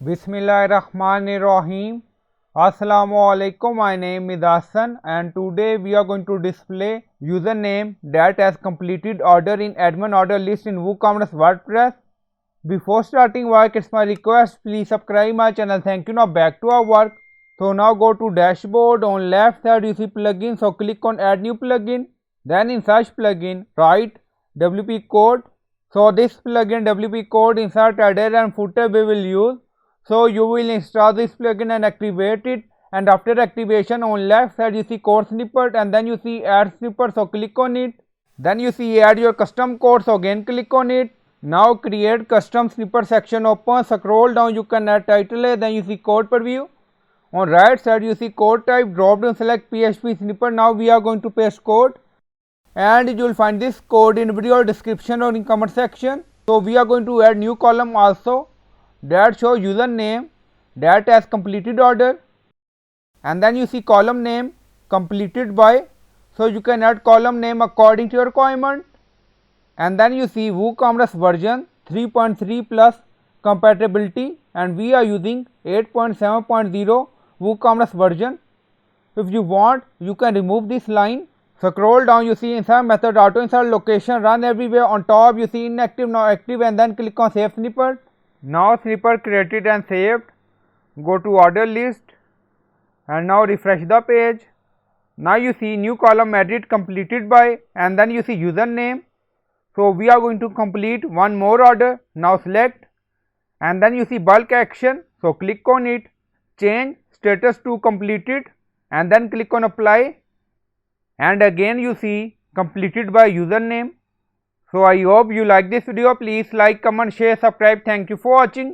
Bismillahirrahmanirrahim. Assalamualaikum. My name is Hassan and today we are going to display username that has completed order in admin order list in WooCommerce WordPress. Before starting work, it's my request, please subscribe my channel. Thank you. Now back to our work. So now go to dashboard. On left side you see plugin. So click on add new plugin. Then in search plugin write wpcode. So this plugin wpcode insert header and footer we will use. So you will install this plugin and activate it, and after activation on left side you see code snippet and then you see add snippet, so click on it. Then you see add your custom code, so again click on it. Now create custom snippet section open, scroll down, you can add title, then you see code preview. On right side you see code type, drop down select PHP snippet. Now we are going to paste code and you will find this code in video description or in comment section. So we are going to add new column also that show username that has completed order, and then you see column name completed by, so you can add column name according to your requirement. And then you see WooCommerce version 3.3 plus compatibility and we are using 8.7.0 WooCommerce version. If you want you can remove this line. Scroll down, you see insert method, auto insert location, run everywhere. On top you see inactive, now active, and then click on save snippet. Now snippet created and saved. Go to order list and now refresh the page. Now you see new column added completed by, and then you see username. So we are going to complete one more order. Now select and then you see bulk action, so click on it, change status to completed and then click on apply, and again you see completed by username. So I hope you like this video. Please like, comment, share, subscribe. Thank you for watching.